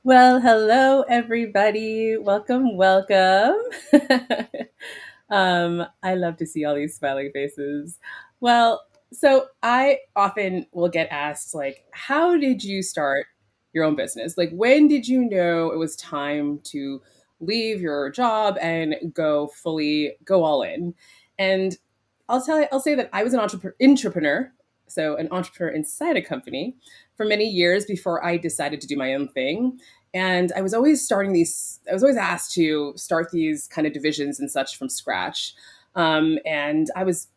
Well, hello, everybody. Welcome, welcome. I love to see all these smiling faces. Well, so I often will get asked, like, how did you start your own business? Like, when did you know it was time to leave your job and go all in? And I'll say that I was an entrepreneur, so an entrepreneur inside a company for many years before I decided to do my own thing. And I was always asked to start these kind of divisions and such from scratch. And I was,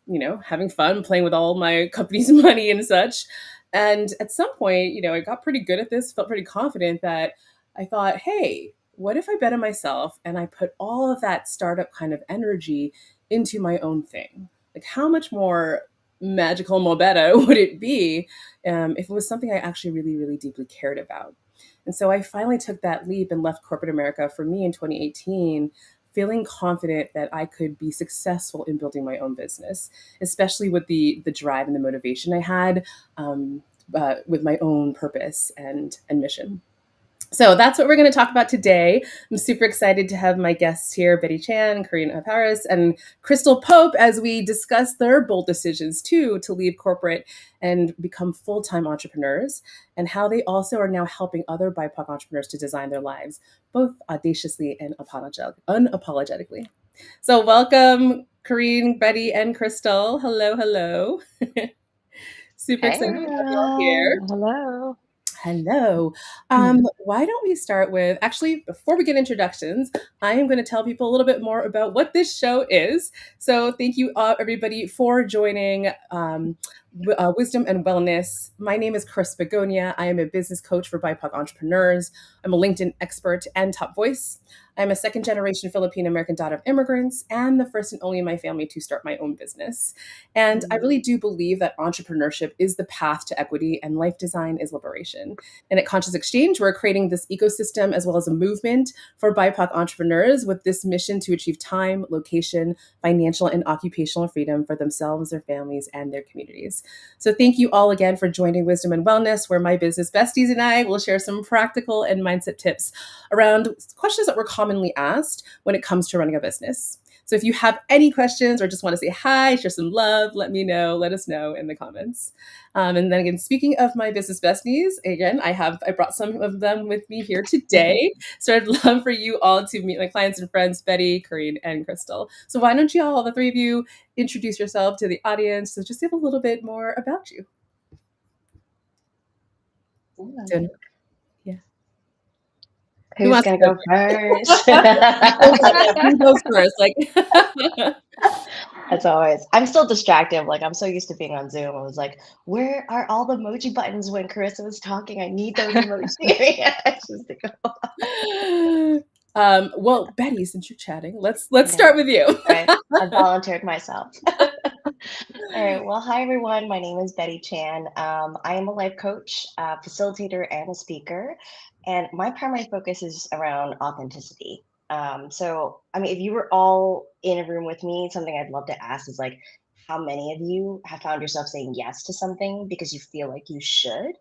having fun playing with all my company's money and such. And at some point, I got pretty good at this, felt pretty confident that I thought, hey, what if I bet on myself and I put all of that startup kind of energy into my own thing? Like, how much more magical, more better would it be if it was something I actually really, really deeply cared about? And so I finally took that leap and left corporate America for me in 2018, feeling confident that I could be successful in building my own business, especially with the drive and the motivation I had with my own purpose and mission. So that's what we're going to talk about today. I'm super excited to have my guests here, Betty Chan, Corinne Aparis, and Crystal Pope, as we discuss their bold decisions too to leave corporate and become full-time entrepreneurs, and how they also are now helping other BIPOC entrepreneurs to design their lives, both audaciously and unapologetically. So welcome, Corinne, Betty, and Crystal. Hello, hello. Super Hey, excited to have you all here. Hello. Hello. Why don't we start with actually, before we get introductions, I am going to tell people a little bit more about what this show is. So, thank you, everybody, for joining Wisdom and Wellness. My name is Chris Begonia. I am a business coach for BIPOC entrepreneurs. I'm a LinkedIn expert and top voice. I'm a second generation Filipino American daughter of immigrants and the first and only in my family to start my own business. And I really do believe that entrepreneurship is the path to equity and life design is liberation. And at Conscious Exchange, we're creating this ecosystem as well as a movement for BIPOC entrepreneurs with this mission to achieve time, location, financial, and occupational freedom for themselves, their families, and their communities. So thank you all again for joining Wisdom and Wellness, where my business besties and I will share some practical and mindset tips around questions that were commonly asked when it comes to running a business. So if you have any questions or just want to say hi, share some love, let me know. Let us know in the comments. And then again, speaking of my business besties, again, I brought some of them with me here today. So I'd love for you all to meet my clients and friends, Betty, Corinne, and Crystal. So why don't you all the three of you, introduce yourself to the audience? So just give a little bit more about you. So, yeah. Who who's wants gonna to go go first? first? Who goes first? Like, As always, I'm still distracted. Like I'm so used to being on Zoom. I was like, where are all the emoji buttons when Carissa was talking? I need those emoji reactions to go. Well, Betty, since you're chatting, let's Yeah, start with you. right. I volunteered myself. All right. Well, hi everyone. My name is Betty Chan. I am a life coach, facilitator, and a speaker. And my primary focus is around authenticity. I mean, if you were all in a room with me, something I'd love to ask is like, how many of you have found yourself saying yes to something because you feel like you should?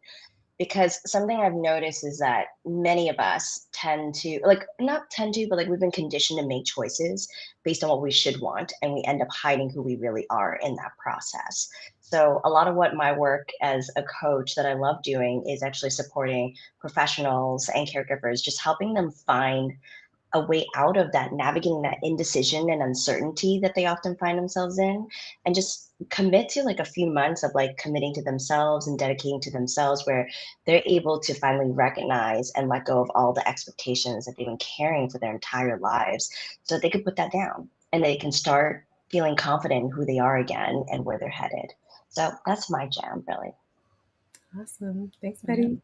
Because something I've noticed is that many of us tend to, like, not tend to, but like we've been conditioned to make choices based on what we should want, and we end up hiding who we really are in that process. So, a lot of what my work as a coach that I love doing is actually supporting professionals and caregivers, just helping them find a way out of that, navigating that indecision and uncertainty that they often find themselves in, and just commit to like a few months of like committing to themselves and dedicating to themselves where they're able to finally recognize and let go of all the expectations that they've been carrying for their entire lives so that they can put that down and they can start feeling confident in who they are again and where they're headed. So that's my jam, really. Awesome. Thanks, Yeah. Betty.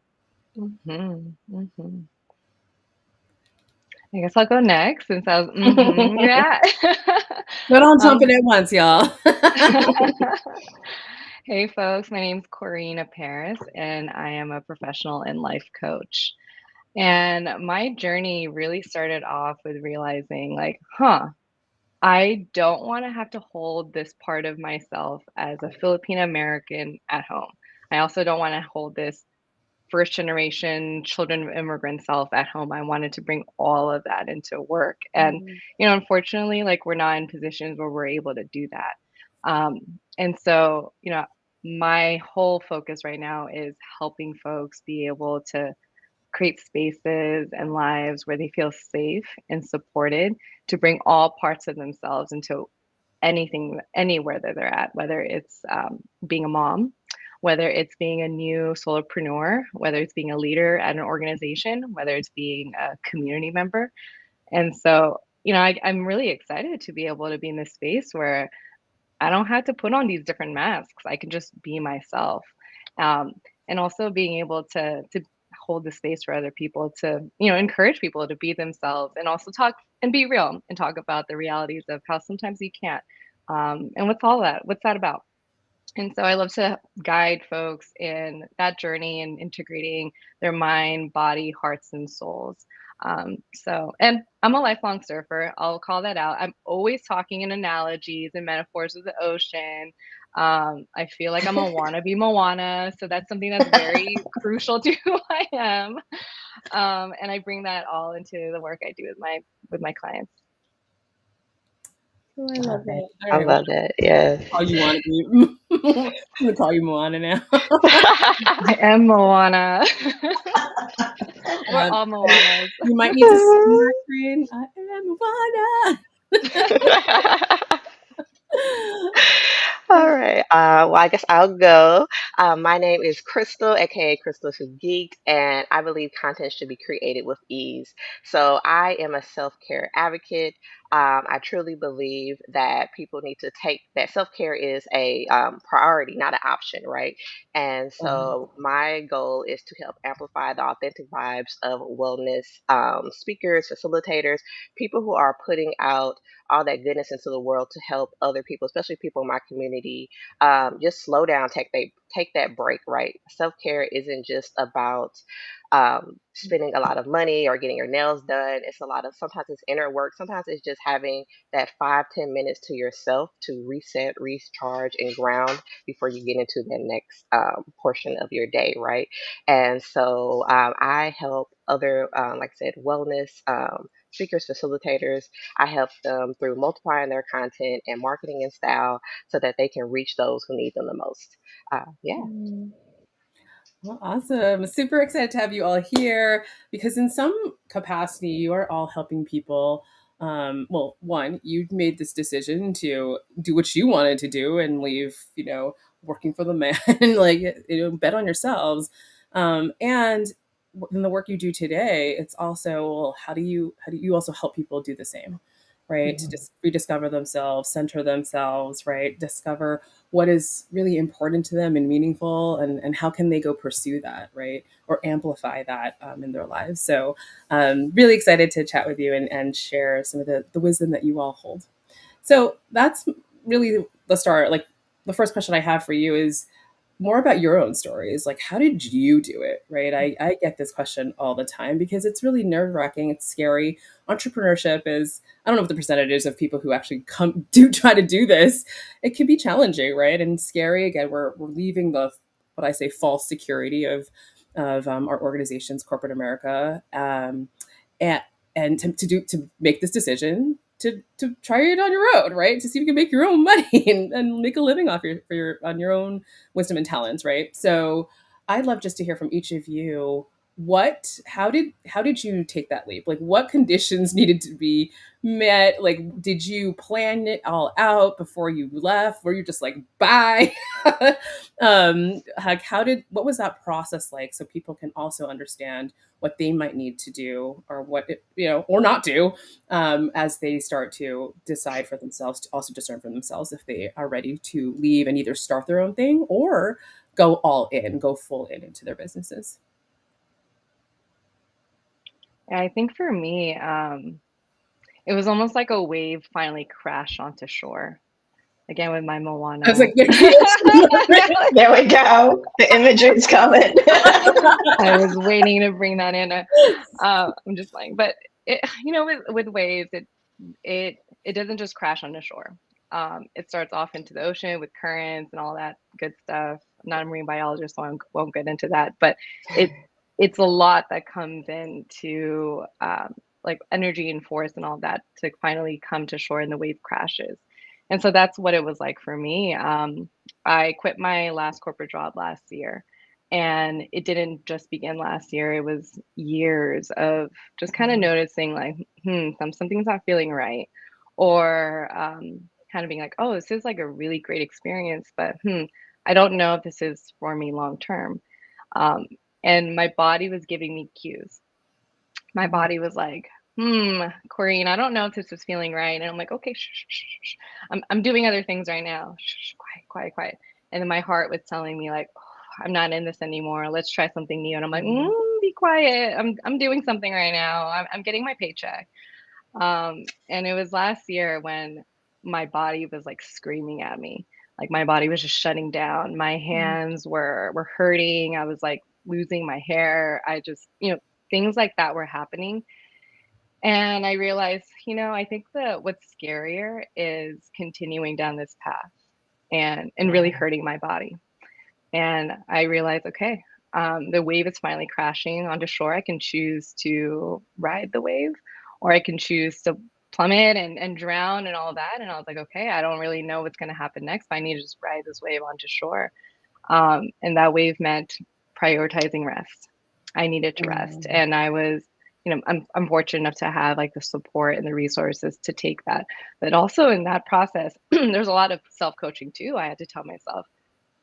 I guess I'll go next since I was yeah. Not all um, jumping at once, y'all. hey folks, my name's Corinne Aparis and I am a professional and life coach. And my journey really started off with realizing like, I don't want to have to hold this part of myself as a Filipino American at home. I also don't want to hold this first generation children of immigrant self at home. I wanted to bring all of that into work. And, Mm. unfortunately, like we're not in positions where we're able to do that. And so, my whole focus right now is helping folks be able to create spaces and lives where they feel safe and supported to bring all parts of themselves into anything, anywhere that they're at, whether it's being a mom, whether it's being a new solopreneur, whether it's being a leader at an organization, whether it's being a community member. And so, I'm really excited to be able to be in this space where I don't have to put on these different masks. I can just be myself. Um, and also being able to hold the space for other people to, encourage people to be themselves and also talk and be real and talk about the realities of how sometimes you can't. And what's that about? And so I love to guide folks in that journey and integrating their mind, body, hearts, and souls. And I'm a lifelong surfer. I'll call that out. I'm always talking in analogies and metaphors of the ocean. I feel like I'm a wannabe Moana, so that's something that's very crucial to who I am. And I bring that all into the work I do with my clients. Oh, I All love right. that. All I right, well, love that. Yes. call you want to be. I'm gonna call you Moana now. I am Moana. We're Um, all Moanas. you might need to sing that, Korean. I am Moana. All right. Well, I guess I'll go. My name is Crystal, aka Crystal Who's Geeked, and I believe content should be created with ease. So I am a self-care advocate. I truly believe that people need to take that self-care is a priority, not an option, right? And Mhm. so my goal is to help amplify the authentic vibes of wellness speakers, facilitators, people who are putting out all that goodness into the world to help other people, especially people in my community, just slow down, take that break. Right, self care isn't just about spending a lot of money or getting your nails done. It's a lot of sometimes it's inner work. Sometimes it's just having that 5-10 minutes to yourself to reset, recharge, and ground before you get into the next portion of your day. Right, and so I help other, like I said, wellness. Speakers, facilitators. I help them through multiplying their content and marketing and style so that they can reach those who need them the most. Yeah. Mm. Well, awesome. Super excited to have you all here because, in some capacity, you are all helping people. Well, one, you made this decision to do what you wanted to do and leave, working for the man, like, bet on yourselves. And in the work you do today, it's also, well, how do you also help people do the same, right? To Mhm. just rediscover themselves, center themselves, right? Discover what is really important to them and meaningful, and how can they go pursue that, right, or amplify that in their lives. So really excited to chat with you and share some of the wisdom that you all hold. So that's really the start. Like, the first question I have for you is more about your own stories. Like, how did you do it? Right. I get this question all the time because it's really nerve wracking. It's scary. Entrepreneurship is, I don't know what the percentages of people who actually come do try to do this. It can be challenging, right? And scary. Again, we're leaving the, what I say, false security of our organizations, corporate America, and to make this decision to try it on your own, right? To see if you can make your own money and make a living off on your own wisdom and talents, right? So I'd love just to hear from each of you, how did you take that leap? Like, what conditions needed to be met? Like, did you plan it all out before you left? Were you just like, bye? Like, what was that process like, so people can also understand what they might need to do, or or not do, as they start to decide for themselves, to also discern for themselves if they are ready to leave and either start their own thing or go full in into their businesses. I think for me, it was almost like a wave finally crashed onto shore. Again with my I was like, Moana. there he is. There we go. The imagery's coming. I was waiting to bring that in. I'm just playing, but with waves, it doesn't just crash onto shore. It starts off into the ocean with currents and all that good stuff. I'm not a marine biologist, so I won't get into that. But it it's a lot that comes into like energy and force and all that to finally come to shore and the wave crashes. And so that's what it was like for me. I quit my last corporate job last year, and it didn't just begin last year. It was years of just kind of noticing like, something's not feeling right, or kind of being like, oh, this is like a really great experience, but I don't know if this is for me long term. Um, and my body was giving me cues. My body was like, Corinne, I don't know if this is feeling right. And I'm like, okay, shh, shh, shh, shh. I'm doing other things right now. Shh, shh, quiet, quiet, quiet. And then my heart was telling me like, oh, I'm not in this anymore. Let's try something new. And I'm like, be quiet. I'm doing something right now. I'm getting my paycheck. And it was last year when my body was like screaming at me. Like my body was just shutting down. My hands were hurting. I was like losing my hair. I just, things like that were happening. And I realized, I think that what's scarier is continuing down this path and really hurting my body. And I realized, okay, the wave is finally crashing onto shore. I can choose to ride the wave, or I can choose to plummet and drown and all that. And I was like, okay, I don't really know what's going to happen next, but I need to just ride this wave onto shore. And that wave meant prioritizing rest. I needed to rest. And I was, I'm fortunate enough to have like the support and the resources to take that. But also in that process, there's a lot of self coaching too. I had to tell myself,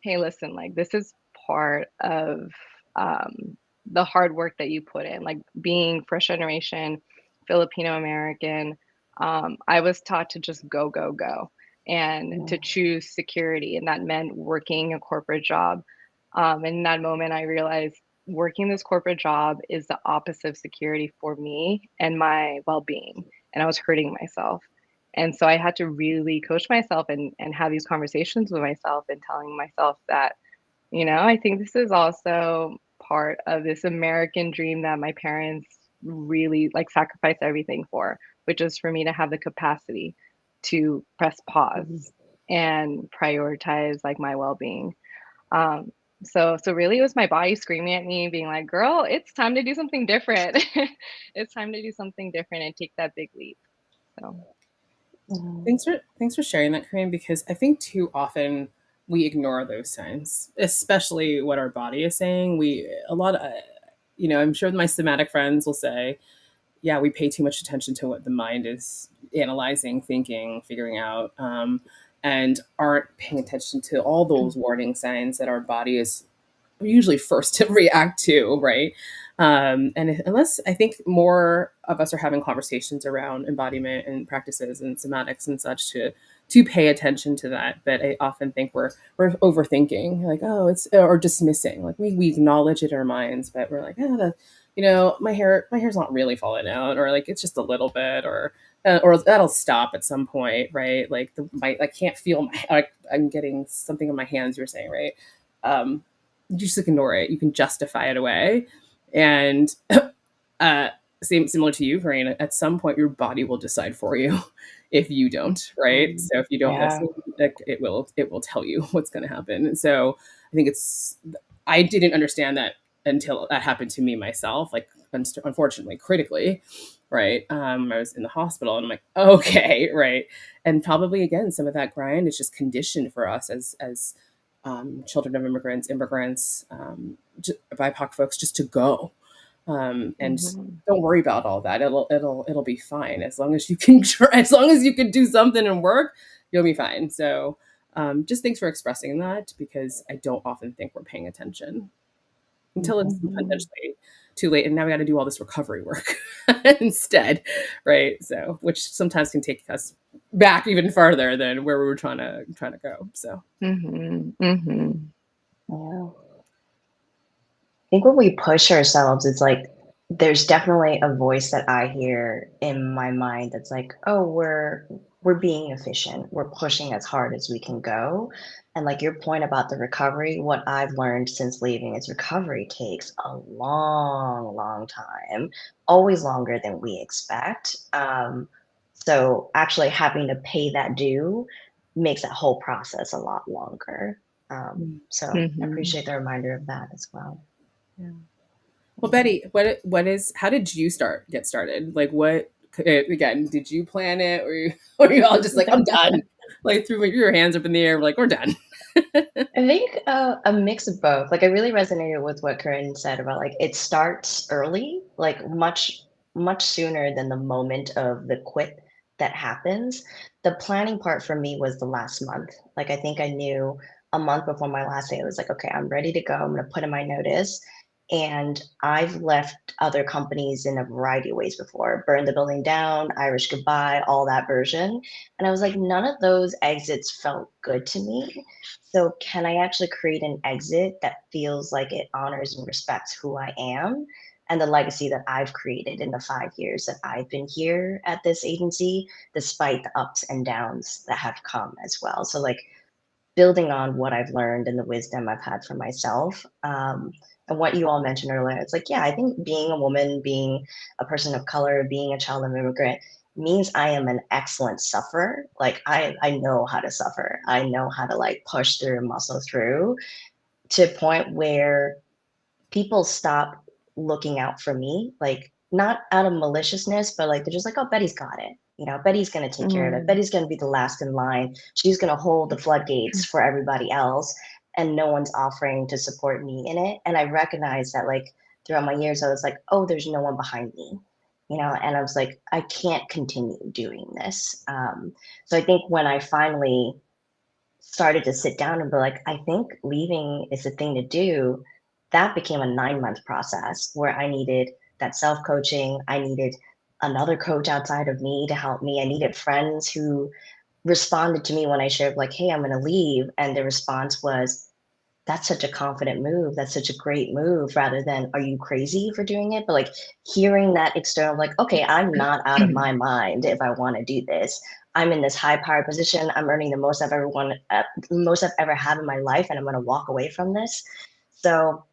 hey, listen, like this is part of the hard work that you put in, like being first generation Filipino American. I was taught to just go, go, go, and to choose security. And that meant working a corporate job. In that moment, I realized working this corporate job is the opposite of security for me and my well being. And I was hurting myself. And so I had to really coach myself and have these conversations with myself and telling myself that, I think this is also part of this American dream that my parents really like sacrificed everything for, which is for me to have the capacity to press pause and prioritize like my well-being. Um, so really it was my body screaming at me, being like, girl, it's time to do something different. It's time to do something different and take that big leap. So Thanks for sharing that, Corinne, because I think too often we ignore those signs, especially what our body is saying. We a lot of I'm sure my somatic friends will say, yeah, we pay too much attention to what the mind is analyzing, thinking, figuring out, and aren't paying attention to all those warning signs that our body is usually first to react to, right? And unless I think more of us are having conversations around embodiment and practices and somatics and such to pay attention to that. But I often think we're overthinking, like, oh, it's or dismissing. Like we acknowledge it in our minds, but we're like, my hair's not really falling out, or like it's just a little bit, or that'll stop at some point, right? Like I can't feel like I'm getting something in my hands. You're saying, right? You just ignore it. You can justify it away, and uh, similar to you, Corinne. At some point, your body will decide for you if you don't, right? So if you don't listen, it will tell you what's going to happen. And so I think I didn't understand that until that happened to me myself, like unfortunately, critically, right? I was in the hospital, and I'm like, okay, right, and probably again, some of that grind is just conditioned for us as children of immigrants, BIPOC folks, just to go, and don't worry about all that. It'll be fine as long as you can try, as long as you can do something and work, you'll be fine. So, just thanks for expressing that, because I don't often think we're paying attention until it's potentially too late, and now we got to do all this recovery work instead, right? So, which sometimes can take us back even farther than where we were trying to go. So. Yeah. I think when we push ourselves, it's like there's definitely a voice that I hear in my mind that's like, oh, we're being efficient. We're pushing as hard as we can go. And like your point about the recovery, what I've learned since leaving is recovery takes a long, long time, always longer than we expect. So actually having to pay that due makes that whole process a lot longer. Mm. So I Mhm. appreciate the reminder of that as well. Yeah. Well, Betty, what is how did you get started? Like what again, did you plan it or you or you all just like, I'm done? Like threw your hands up in the air, like we're done. I think a mix of both. Like I really resonated with what Corinne said about like it starts early, like much sooner than the moment of the quit that happens. The planning part for me was the last month. Like I think I knew a month before my last day, I was like, okay, I'm ready to go. I'm going to put in my notice. And I've left other companies in a variety of ways before, burned the building down, Irish goodbye, all that version. And I was like, none of those exits felt good to me. So, can I actually create an exit that feels like it honors and respects who I am and the legacy that I've created in the 5 years that I've been here at this agency, despite the ups and downs that have come as well? So, like, building on what I've learned and the wisdom I've had for myself. And what you all mentioned earlier, it's like, yeah, I think being a woman, being a person of color, being a child of immigrant means I am an excellent sufferer. Like I know how to suffer. I know how to like push through and muscle through to a point where people stop looking out for me, like not out of maliciousness, but like they're just like, oh, Betty's got it. You know, Betty's going to take care of it. Mm. Betty's going to be the last in line. She's going to hold the floodgates for everybody else. And no one's offering to support me in it. And I recognize that, like, throughout my years, I was like, oh, there's no one behind me. You know, and I was like, I can't continue doing this. So I think when I finally started to sit down and be like, I think leaving is the thing to do, that became a 9 month process where I needed that self coaching. I needed another coach outside of me to help me. I needed friends who responded to me when I shared, like, hey, I'm going to leave. And the response was, that's such a confident move. That's such a great move, rather than, are you crazy for doing it? But like hearing that external, like, okay, I'm not out of my mind if I want to do this. I'm in this high power position. I'm earning the most I've ever had in my life, and I'm going to walk away from this. So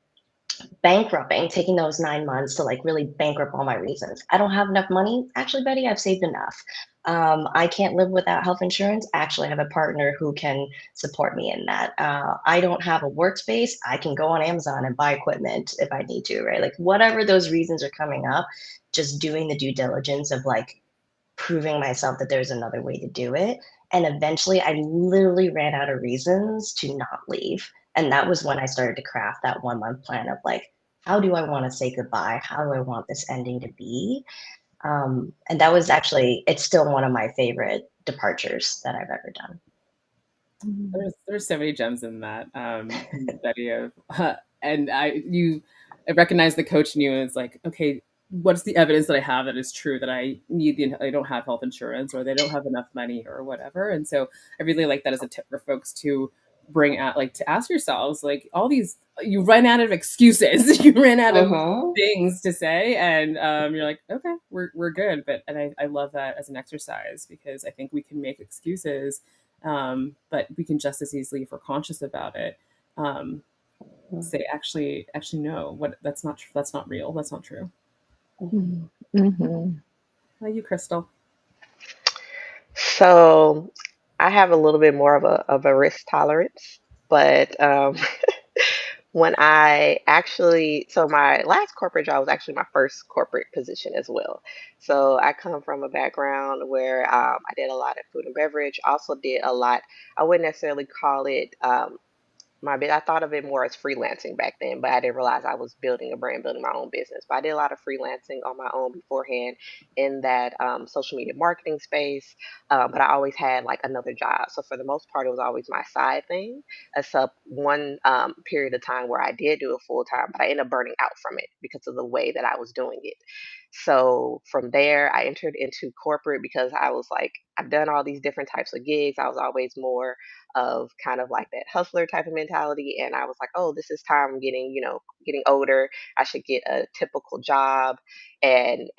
bankrupting, taking those 9 months to like really bankrupt all my reasons. I don't have enough money. Actually, Betty, I've saved enough. I can't live without health insurance. Actually, I have a partner who can support me in that. I don't have a workspace. I can go on Amazon and buy equipment if I need to, right? Like whatever those reasons are coming up, just doing the due diligence of like proving myself that there's another way to do it. And eventually, I literally ran out of reasons to not leave. And that was when I started to craft that 1 month plan of like, how do I want to say goodbye? How do I want this ending to be? And that was actually, it's still one of my favorite departures that I've ever done. There's so many gems in that, Betty. Of, and I recognize the coach in you, and it's like, okay, what's the evidence that I have that is true that I don't have health insurance or they don't have enough money or whatever. And so I really like that as a tip for folks to bring out, like to ask yourselves, like all these, you run out of excuses, you ran out of Mm-hmm. things to say, and you're like, okay, we're good. But and I love that as an exercise because I think we can make excuses but we can just as easily, if we're conscious about it, um, say actually no, what that's not real, that's not true. Mm. Mhm. How you, Crystal? So I have a little bit more of a risk tolerance, but when I actually, so my last corporate job was actually my first corporate position as well. So I come from a background where I did a lot of food and beverage, also did a lot, I wouldn't necessarily call it my bit. I thought of it more as freelancing back then, but I didn't realize I was building a brand, building my own business. But I did a lot of freelancing on my own beforehand in that social media marketing space. But I always had like another job. So for the most part, it was always my side thing, except one period of time where I did do it full time, but I ended up burning out from it because of the way that I was doing it. So from there, I entered into corporate because I was like, I've done all these different types of gigs. I was always more of kind of like that hustler type of mentality. And I was like, oh, this is time I'm getting, getting older. I should get a typical job. And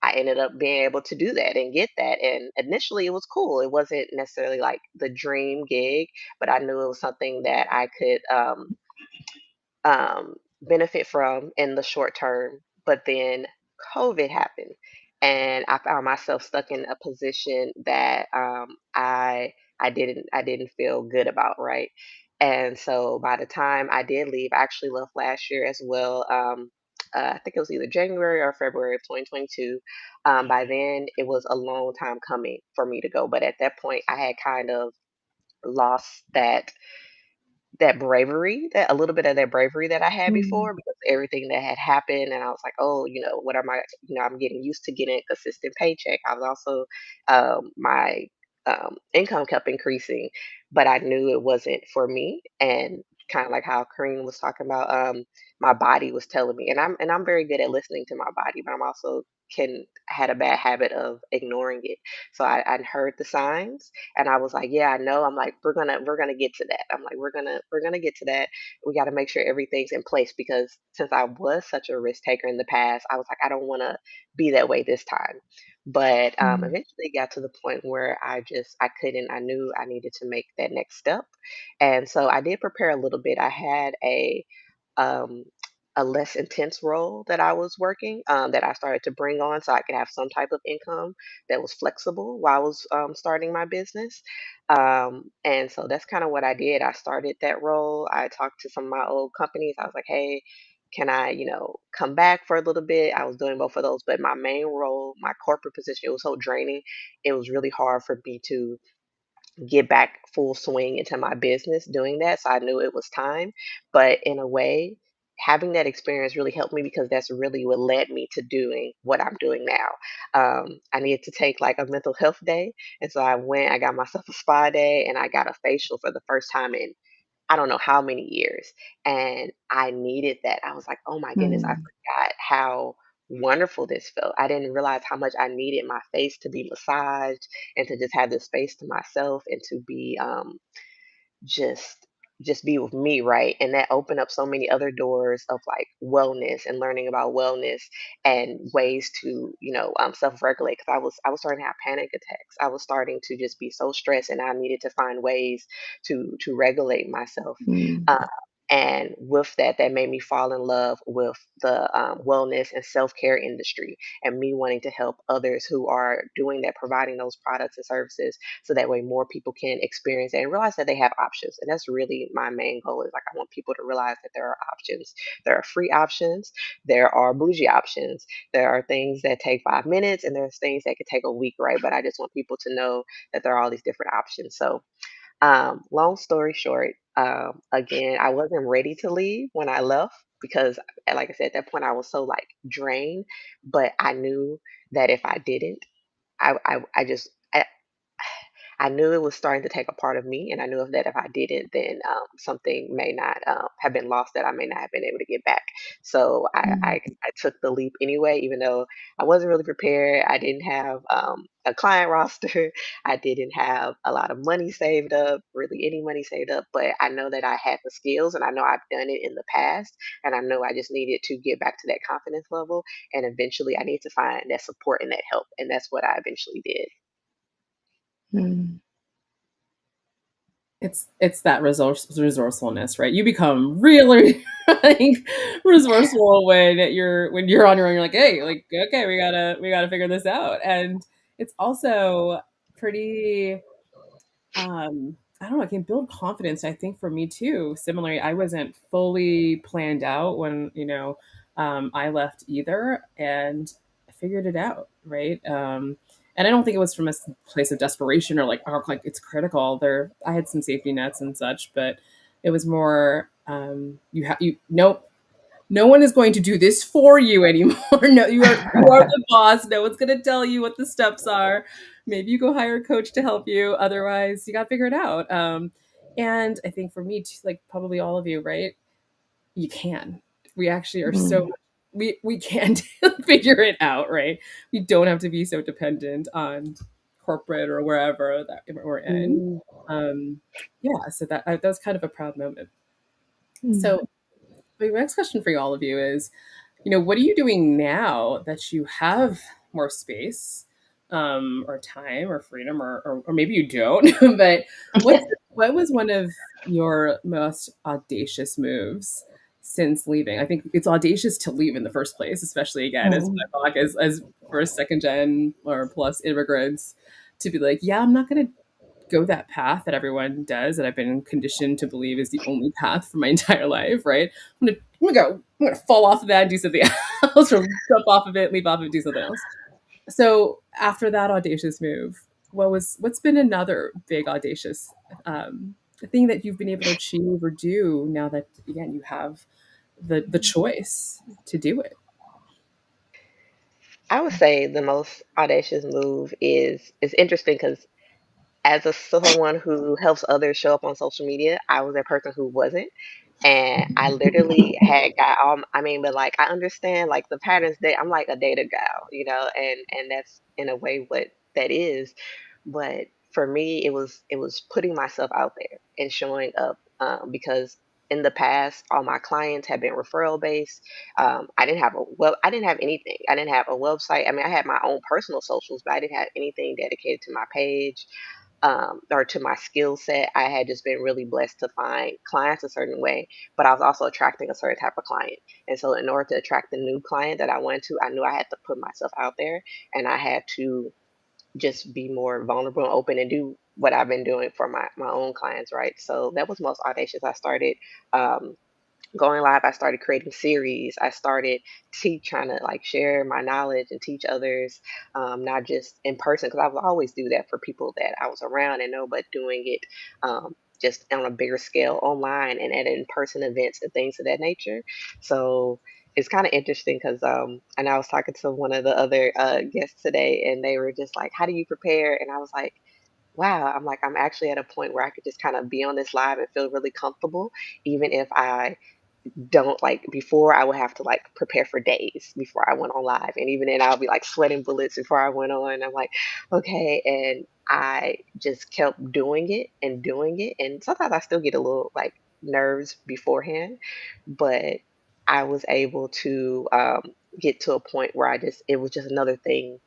I ended up being able to do that and get that. And initially it was cool. It wasn't necessarily like the dream gig, but I knew it was something that I could benefit from in the short term. But then COVID happened, and I found myself stuck in a position that I I didn't feel good about, right? And so by the time I did leave, I actually left last year as well. I think it was either January or February of 2022. By then, it was a long time coming for me to go, but at that point, I had kind of lost that bravery, that a little bit of that bravery that I had Mm. before because of everything that had happened. And I was like, oh, what am I, I'm getting used to getting a consistent paycheck. I was also, my income kept increasing, but I knew it wasn't for me. And kind of like how Corinne was talking about, my body was telling me, and I'm very good at listening to my body, but I'm also had a bad habit of ignoring it. So I heard the signs and I was like, yeah, I know. I'm like, we're gonna get to that. I'm like, we're gonna get to that. We got to make sure everything's in place because since I was such a risk taker in the past, I was like, I don't want to be that way this time. But Mm. eventually it got to the point where I couldn't. I knew I needed to make that next step, and so I did prepare a little bit. I had um, a less intense role that I was working, that I started to bring on so I could have some type of income that was flexible while I was starting my business. And so that's kind of what I did. I started that role. I talked to some of my old companies. I was like, hey, can I, come back for a little bit? I was doing both of those, but my main role, my corporate position, it was so draining. It was really hard for me to get back full swing into my business doing that. So I knew it was time. But in a way, having that experience really helped me because that's really what led me to doing what I'm doing now. I needed to take like a mental health day. And so I got myself a spa day, and I got a facial for the first time in I don't know how many years. And I needed that. I was like, oh my goodness, I Mm. forgot how wonderful this felt. I didn't realize how much I needed my face to be massaged and to just have this space to myself and to be just just be with me, right? And that opened up so many other doors of like wellness and learning about wellness and ways to self-regulate because I was starting to have panic attacks. I was starting to just be so stressed and I needed to find ways to regulate myself. Mm. uh, and with that, that made me fall in love with the wellness and self-care industry and me wanting to help others who are doing that, providing those products and services so that way more people can experience it and realize that they have options. And that's really my main goal is like I want people to realize that there are options. There are free options, there are bougie options, there are things that take 5 minutes, and there's things that could take a week, right? But I just want people to know that there are all these different options. So long story short, again, I wasn't ready to leave when I left because, like I said, at that point I was so like drained. But I knew that if I didn't, I just I knew it was starting to take a part of me, and I knew that if I didn't, then something may not have been lost that I may not have been able to get back. So Mm. I took the leap anyway, even though I wasn't really prepared. I didn't have a client roster. I didn't have a lot of money saved up, really any money saved up. But I know that I had the skills, and I know I've done it in the past, and I know I just needed to get back to that confidence level. And eventually, I need to find that support and that help, and that's what I eventually did. Mm. It's that resourcefulness, right? You become really like resourceful when you're on your own. You're like, hey, like okay, we gotta figure this out, and it's also pretty I don't know, it can build confidence. I think for me too. Similarly, I wasn't fully planned out when, I left either, and I figured it out, right? And I don't think it was from a place of desperation or like, oh, like it's critical. There, I had some safety nets and such, but it was more, nope, no one is going to do this for you anymore. No, you are the boss. No one's going to tell you what the steps are. Maybe you go hire a coach to help you. Otherwise, you got to figure it out. And I think for me, too, like probably all of you, right? You can. We actually are so Mm. we can figure it out, right? We don't have to be so dependent on corporate or wherever that we're in. Mm. Um, yeah, so that was kind of a proud moment. Mm. So my next question for all of you is, what are you doing now that you have more space, or time or freedom, or maybe you don't, but what was one of your most audacious moves since leaving? I think it's audacious to leave in the first place, especially again as Mm. BIPOC, as first, second gen or plus immigrants, to be like, yeah, I'm not gonna go that path that everyone does, that I've been conditioned to believe is the only path for my entire life, right? I'm gonna fall off of that and do something else, or jump off of it, leap off of it, do something else. So after that audacious move, what's been another big audacious thing that you've been able to achieve or do now that again you have the choice to do it? I would say the most audacious move is interesting because as someone who helps others show up on social media, I was a person who wasn't. And I literally had got I mean, but like I understand like the patterns that I'm like a data gal, and that's in a way what that is. But for me, it was putting myself out there and showing up, because in the past, all my clients have been referral based. I didn't have anything. I didn't have a website. I mean, I had my own personal socials, but I didn't have anything dedicated to my page, or to my skill set. I had just been really blessed to find clients a certain way, but I was also attracting a certain type of client. And so, in order to attract the new client that I wanted to, I knew I had to put myself out there, and I had to just be more vulnerable and open and do what I've been doing for my own clients, right? So that was most audacious. I started, um, going live. I started creating series. I started trying to like share my knowledge and teach others, not just in person, because I would always do that for people that I was around and know, but doing it, just on a bigger scale online and at in-person events and things of that nature. So it's kind of interesting because, and I was talking to one of the other guests today, and they were just like, "How do you prepare?" And I was like, wow, I'm like, I'm actually at a point where I could just kind of be on this live and feel really comfortable, even if I don't like before I would have to like prepare for days before I went on live. And even then I'll be like sweating bullets before I went on. I'm like, okay. And I just kept doing it and doing it. And sometimes I still get a little like nerves beforehand, but I was able to, get to a point where it was just another thing,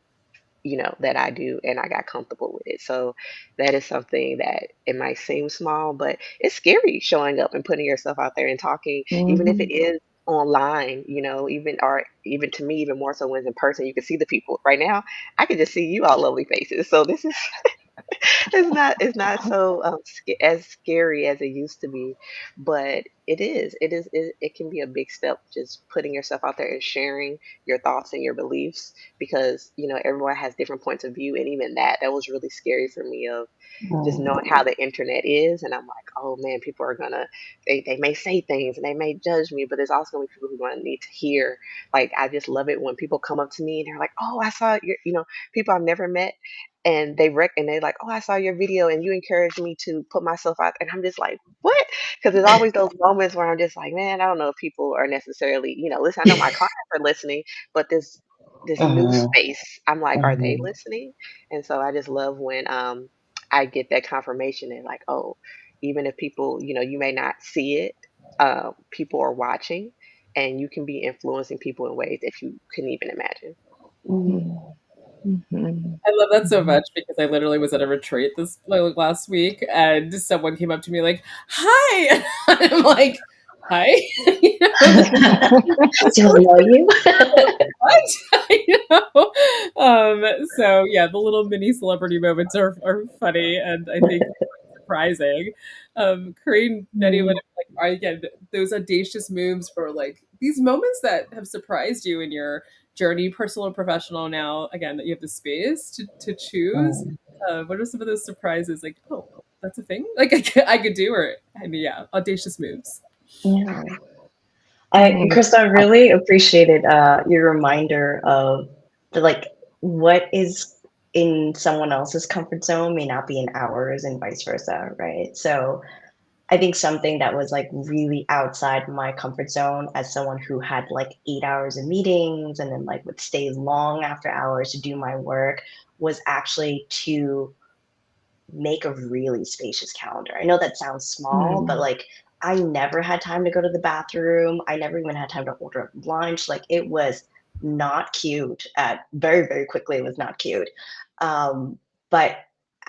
that I do, and I got comfortable with it. So that is something that it might seem small, but it's scary showing up and putting yourself out there and talking, even if it Mhm. is online, even to me, even more so when it's in person, you can see the people. Right now, I can just see you all lovely faces. So this is it's not so as scary as it used to be, but it can be a big step, just putting yourself out there and sharing your thoughts and your beliefs, because everyone has different points of view, and even that was really scary for me, of just Mm. knowing how the internet is. And I'm like, oh man, people are gonna, they may say things and they may judge me, but there's also gonna be people who are gonna need to hear. Like, I just love it when people come up to me and they're like, oh, I saw your, people I've never met, and and they're like, oh, I saw your video and you encouraged me to put myself out. And I'm just like, what? Because there's always those moments where I'm just like, man, I don't know if people are necessarily, listen. I know my clients are listening, but this new Mhm. space, I'm like, are they Mhm. listening? And so I just love when, I get that confirmation, and like, oh, even if people, you may not see it, people are watching, and you can be influencing people in ways that you couldn't even imagine. Mhm. Mhm. I love that so Mhm. much because I literally was at a retreat this like, last week, and someone came up to me like, "Hi," and I'm like, "Hi," this Do I know person, you? what? So yeah, the little mini celebrity moments are funny, and I think surprising. Corinne, Betty, what Mm. like are again those audacious moves for like these moments that have surprised you in your journey, personal and professional. Now, again, that you have the space to choose. Mm. What are some of those surprises? Like, oh, that's a thing. Like I could do, or I mean, yeah, audacious moves. Yeah. Mhm. Krista, I really appreciated your reminder of the like what is in someone else's comfort zone may not be in ours and vice versa, right? So I think something that was like really outside my comfort zone as someone who had like 8 hours of meetings and then like would stay long after hours to do my work was actually to make a really spacious calendar. I know that sounds small, but Mhm. like I never had time to go to the bathroom. I never even had time to order lunch. Like it was not cute. Very, very quickly, it was not cute. But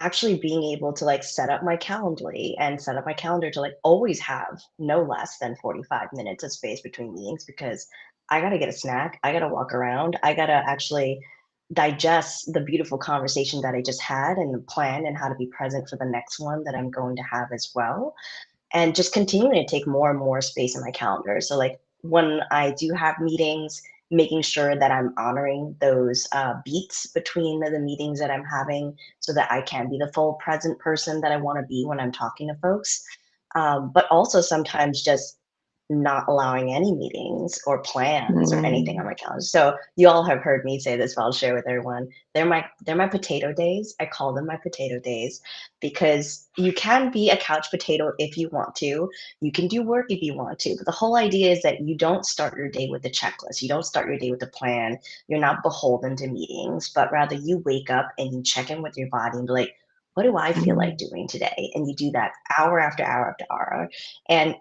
actually being able to like set up my Calendly and set up my calendar to like always have no less than 45 minutes of space between meetings because I got to get a snack. I got to walk around. I got to actually digest the beautiful conversation that I just had and plan and how to be present for the next one that I'm going to have as well, and just continuing to take more and more space in my calendar. So like when I do have meetings, making sure that I'm honoring those beats between the meetings that I'm having so that I can be the full present person that I want to be when I'm talking to folks. But also sometimes just not allowing any meetings or plans or anything on Mm. my calendar. So you all have heard me say this, but I'll share with everyone. They're my potato days. I call them my potato days because you can be a couch potato if you want to. You can do work if you want to. But the whole idea is that you don't start your day with a checklist. You don't start your day with a plan. You're not beholden to meetings, but rather you wake up and you check in with your body and be like, what do I feel like Mm. doing today? And you do that hour after hour after hour. And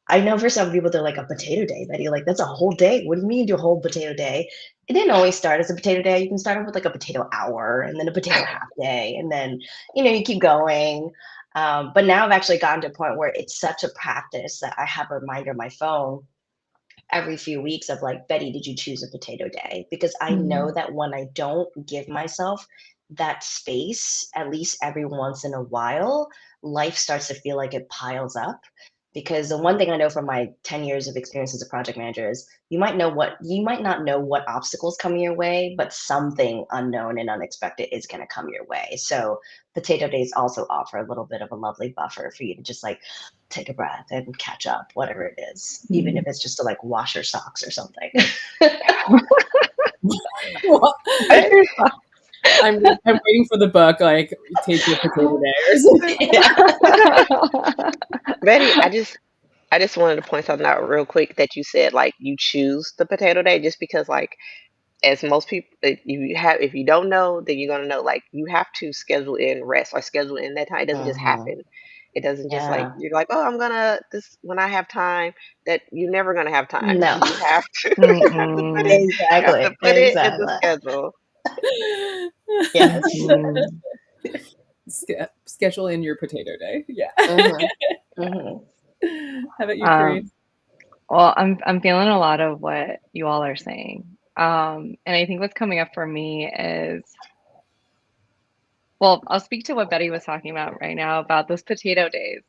I know for some people they're like a potato day, Betty. Like that's a whole day. What do you mean you do a whole potato day? It didn't always start as a potato day. You can start off with like a potato hour and then a potato half day, and then you keep going. But now I've actually gotten to a point where it's such a practice that I have a reminder on my phone every few weeks of like, Betty, did you choose a potato day? Because I know Mm. that when I don't give myself that space, at least every once in a while, life starts to feel like it piles up. Because the one thing I know from my 10 years of experience as a project manager is you might not know what obstacles come your way, but something unknown and unexpected is going to come your way. So potato days also offer a little bit of a lovely buffer for you to just like take a breath and catch up, whatever it is, even if Mm. it's just to like wash your socks or something. Well, Water softs. I'm waiting for the book, like take your potato day or something. Yeah. Betty, I just wanted to point something out real quick that you said like you choose the potato day just because like as most people if you don't know then you're gonna know like you have to schedule in rest or schedule in that time. It doesn't just Mhm. happen. It doesn't just like Yeah. you're like, oh, I'm gonna this when I have time. That you're never gonna have time. No. You have to have to put it Mm-mm. you have to Exactly. put it in the Exactly. schedule. Yes. Mhm. Schedule in your potato day. Yeah. Mhm. Mhm. How about you, Corinne? Um, well, I'm feeling a lot of what you all are saying. And I think what's coming up for me is, well, I'll speak to what Betty was talking about right now about those potato days.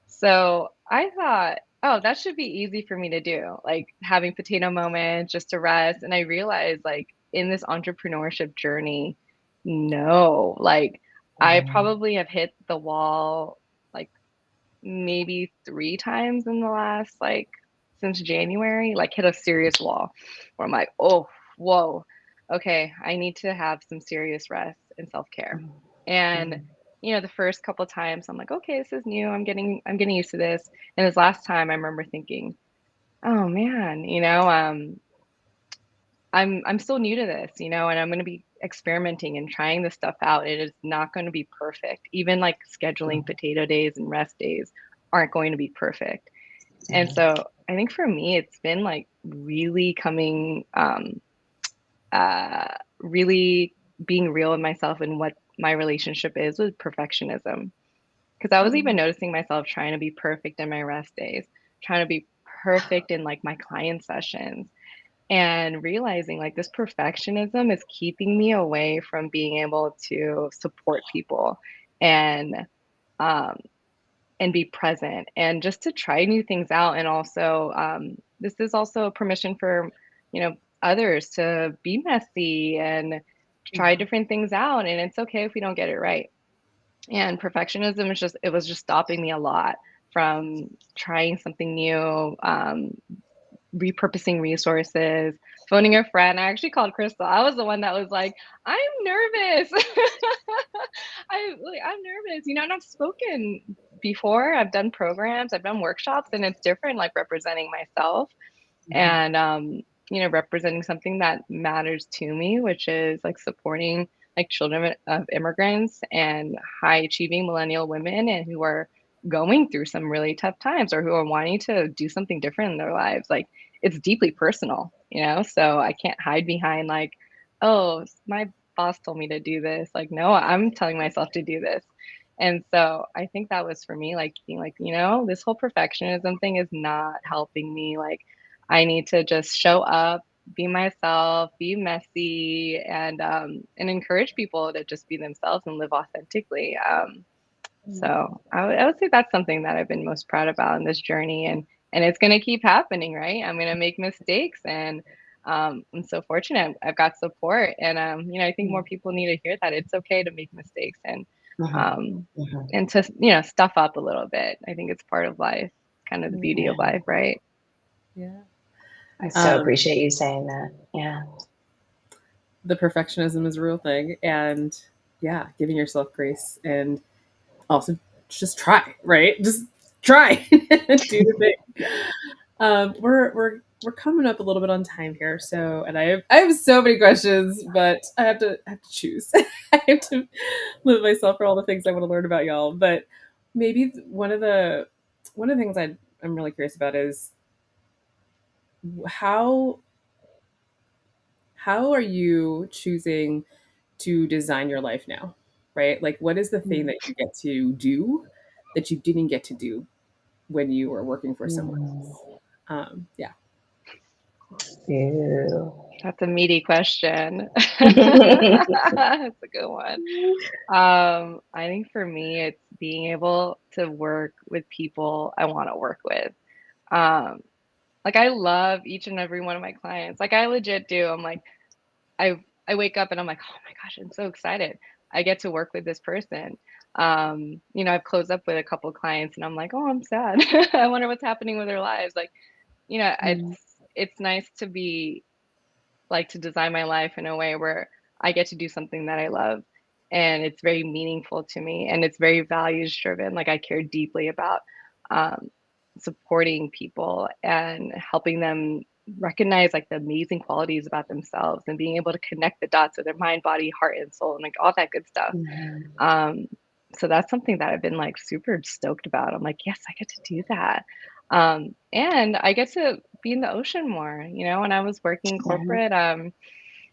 So I thought, oh, that should be easy for me to do, like having potato moments just to rest. And I realized, like, in this entrepreneurship journey, no, like, I Mhm. probably have hit the wall like maybe 3 times in the last, like, since January, like, hit a serious wall where I'm like, oh, whoa, okay, I need to have some serious rest and self-care. And Mhm. the first couple of times I'm like, okay, this is new. I'm getting used to this. And this last time I remember thinking, oh man, I'm still new to this, and I'm going to be experimenting and trying this stuff out. It is not going to be perfect. Even like scheduling Mhm. potato days and rest days aren't going to be perfect. And Mhm. so I think for me, it's been like really coming, really being real with myself and what my relationship is with perfectionism. Because I was even Mhm. noticing myself trying to be perfect in my rest days, trying to be perfect in like my client sessions, and realizing like this perfectionism is keeping me away from being able to support people and um, and be present and just to try new things out. And also, this is also permission for others to be messy and try Mhm. different things out. And it's okay if we don't get it right. And perfectionism is just, it was just stopping me a lot from trying something new, repurposing resources, phoning a friend. I actually called Crystal. I was the one that was like, I'm nervous. I'm nervous, and I've spoken before. I've done programs, I've done workshops, and it's different, like representing myself Mhm. and representing something that matters to me, which is like supporting like children of immigrants and high achieving millennial women and who are going through some really tough times or who are wanting to do something different in their lives. Like it's deeply personal, so I can't hide behind like, oh, my boss told me to do this. Like, no, I'm telling myself to do this. And so I think that was for me, like being like, this whole perfectionism thing is not helping me. Like I need to just show up, be myself, be messy, and encourage people to just be themselves and live authentically. So I would say that's something that I've been most proud about in this journey, and it's going to keep happening, right? I'm going to make mistakes, and I'm so fortunate I've got support, and I think more people need to hear that it's okay to make mistakes um, and to stuff up a little bit. I think it's part of life, kind of the beauty of life, right? Yeah. I so appreciate you saying that. Yeah. The perfectionism is a real thing, and yeah, giving yourself grace, and also just try, right? Just try, do the thing. We're coming up a little bit on time here, so and I have so many questions, but I have to choose. I have to limit myself for all the things I want to learn about y'all. But maybe one of the things I'm really curious about is how are you choosing to design your life now, right? Like, what is the thing that you get to do that you didn't get to do when you were working for someone else? Yeah. Ew. That's a meaty question. That's a good one. I think for me, it's being able to work with people I want to work with. Um, like I love each and every one of my clients. Like I legit do. I'm like, I wake up and I'm like, oh my gosh, I'm so excited. I get to work with this person. I've closed up with a couple of clients and I'm like, oh, I'm sad. I wonder what's happening with their lives. Like, it's nice to be like to design my life in a way where I get to do something that I love and it's very meaningful to me and it's very values driven. Like I care deeply about um, supporting people and helping them recognize like the amazing qualities about themselves and being able to connect the dots with their mind, body, heart, and soul and like all that good stuff. Um, so that's something that I've been like super stoked about. I'm like, yes, I get to do that. And I get to be in the ocean more. When I was working corporate, I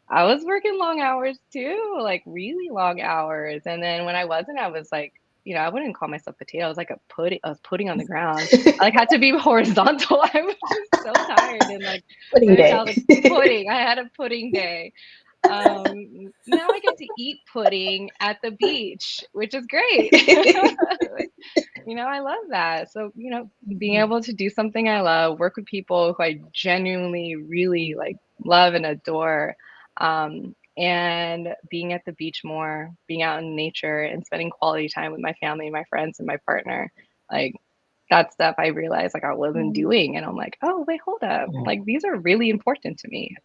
was working long hours too, like really long hours. And then when I wasn't, I was like, I wouldn't call myself potato. I was like I was putting on the ground. I like had to be horizontal. I was just so tired and like Pudding burnt day. out, like pudding. I had a pudding day. Now I get to eat pudding at the beach, which is great. I love that. So, being able to do something I love, work with people who I genuinely really like love and adore, and being at the beach more, being out in nature and spending quality time with my family, my friends, and my partner. Like that stuff I realized like I wasn't doing. And I'm like, oh, wait, hold up. Like these are really important to me.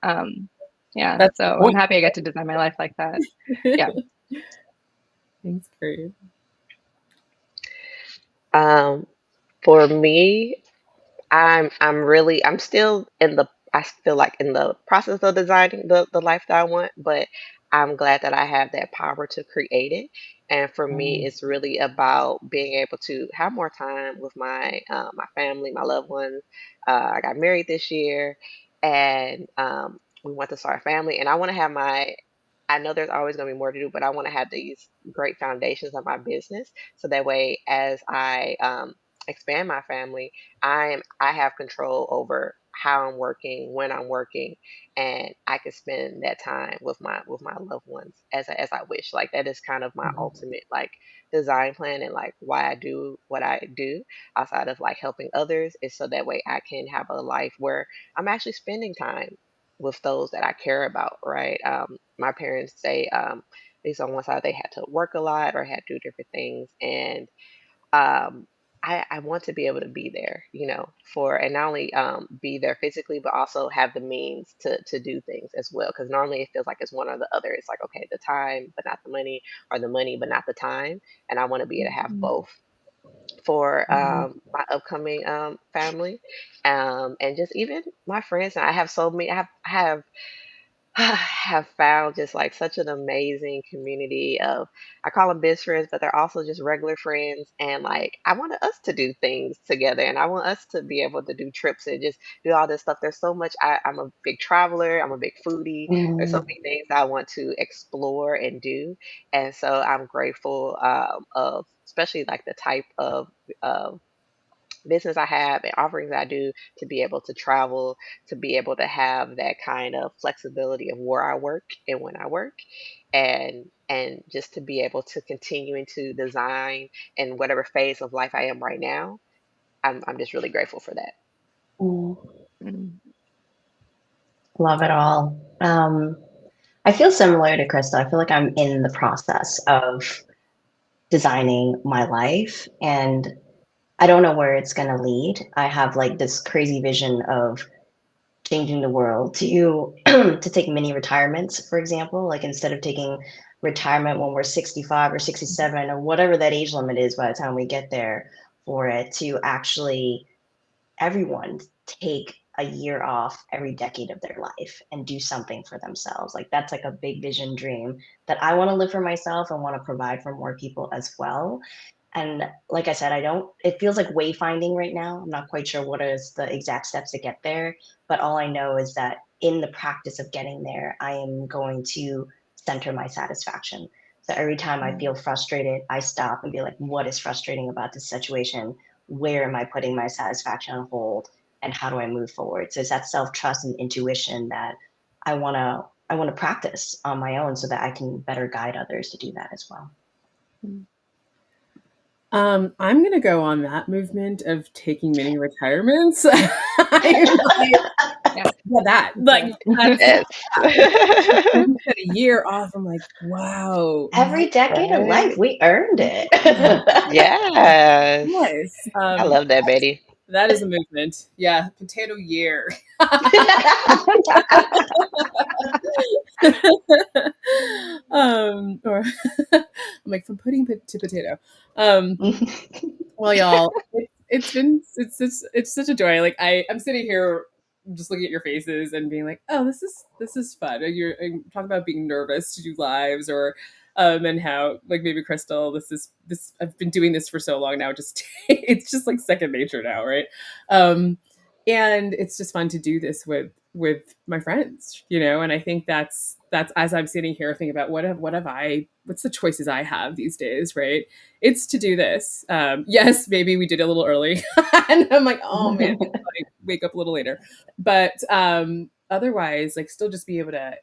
Yeah. That's the So I'm point. happy I get to design my life like that. Yeah. Thanks, Corinne. For me, I'm still I feel like in the process of designing the life that I want, but I'm glad that I have that power to create it. And for me, it's really about being able to have more time with my family, my loved ones. I got married this year, and we want to start a family, and I know there's always going to be more to do, but I want to have these great foundations of my business, so that way, as I expand my family, I have control over how I'm working, when I'm working, and I can spend that time with my loved ones as I wish. Like that is kind of my ultimate like design plan, and like why I do what I do outside of like helping others is so that way I can have a life where I'm actually spending time with those that I care about, right? My parents say, at least on one side, they had to work a lot or had to do different things, and um, I want to be able to be there, for and not only be there physically, but also have the means to do things as well. Because normally it feels like it's one or the other. It's like okay, the time but not the money, or the money but not the time, and I want to be able to have both for my upcoming family, and just even my friends. And I have so many. I have found just like such an amazing community of, I call them best friends, but they're also just regular friends. And like, I want us to do things together, and I want us to be able to do trips and just do all this stuff. There's so much. I'm a big traveler, I'm a big foodie. There's so many things I want to explore and do. And so I'm grateful of especially like the type of business I have and offerings I do, to be able to travel, to be able to have that kind of flexibility of where I work and when I work, and just to be able to continue into design in whatever phase of life I am right now. I'm just really grateful for that. Mm, Mm. love it all. I feel similar to Crystal. I feel like I'm in the process of designing my life, and I don't know where it's going to lead. I have like this crazy vision of changing the world to to take mini retirements, for example. Like instead of taking retirement when we're 65 or 67 or whatever that age limit is by the time we get there, for it to actually everyone take a year off every decade of their life and do something for themselves. Like that's like a big vision dream that I want to live for myself and want to provide for more people as well. And like I said, I don't, it feels like wayfinding right now. I'm not quite sure what is the exact steps to get there, but all I know is that in the practice of getting there, I am going to center my satisfaction. So every time I feel frustrated, I stop and be like, what is frustrating about this situation? Where am I putting my satisfaction on hold? And how do I move forward? So it's that self-trust and intuition that I want to practice on my own so that I can better guide others to do that as well. Mm. I'm gonna go on that movement of taking mini retirements. I'm like, Yeah. yeah, that like that's Yes. you said a year off. I'm like, wow, Every decade of Right? life, we earned it. Yes. yes. I love that, Betty. That is a movement. Yeah, potato year. Or I'm like from pudding to potato. Well, y'all, it's such a joy. Like I'm sitting here just looking at your faces and being like, oh, this is fun. And you're talking about being nervous to do lives, or and how like maybe Crystal, this I've been doing this for so long now. Just it's just like second nature now, right? Um, and it's just fun to do this with my friends, and I think that's as I'm sitting here thinking about what's the choices I have these days, right? It's to do this. Yes, maybe we did it a little early, and I'm like, oh man, I wake up a little later, but otherwise, like, still just be able to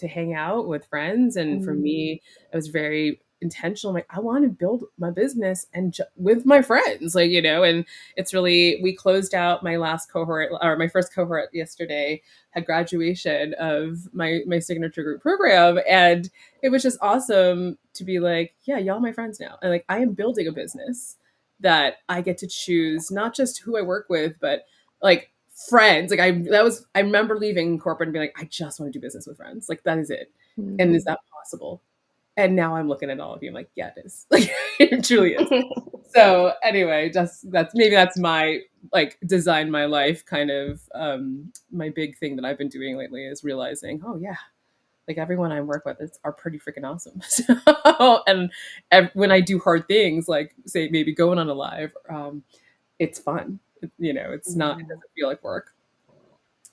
hang out with friends. And for me, I was very intentional. Like, I want to build my business and with my friends, like, and it's really, we closed out my last cohort, or my first cohort yesterday, had graduation of my signature group program, and it was just awesome to be like, yeah, y'all my friends now. And like, I am building a business that I get to choose not just who I work with, but like friends. Like, I remember leaving corporate and being like, I just want to do business with friends. Like, that is it. And is that possible? And now I'm looking at all of you. I'm like, yeah, it is. Like, it truly is. So anyway, just that's my like design my life kind of my big thing that I've been doing lately is realizing, oh yeah, like everyone I work with are pretty freaking awesome. So, and when I do hard things, like say maybe going on a live, it's fun. It's not. It doesn't feel like work.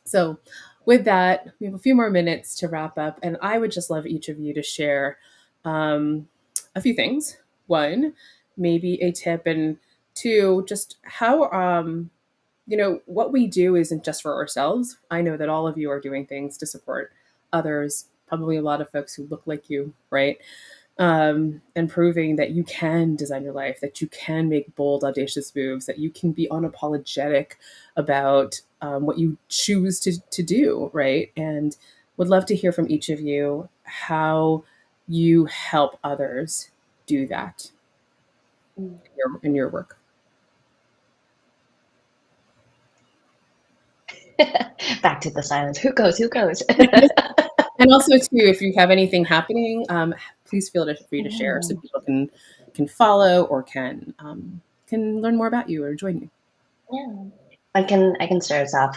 So, with that, we have a few more minutes to wrap up, and I would just love each of you to share um, a few things. One, maybe a tip, and two, just how what we do isn't just for ourselves. I know that all of you are doing things to support others, probably a lot of folks who look like you, right? And proving that you can design your life, that you can make bold, audacious moves, that you can be unapologetic about what you choose to do, right? And would love to hear from each of you how you help others do that in your work. Back to the silence. Who goes? Who goes? And also, too, if you have anything happening, please feel free to share so people can follow or can learn more about you or join you. Yeah, I can start us off.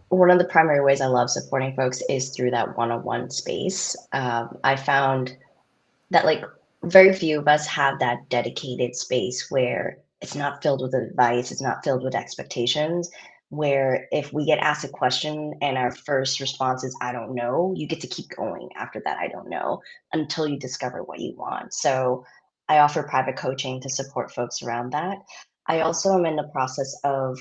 One of the primary ways I love supporting folks is through that one-on-one space. I found that like very few of us have that dedicated space where it's not filled with advice, it's not filled with expectations, where if we get asked a question and our first response is I don't know, you get to keep going after that I don't know until you discover what you want. So I offer private coaching to support folks around that. I also am in the process of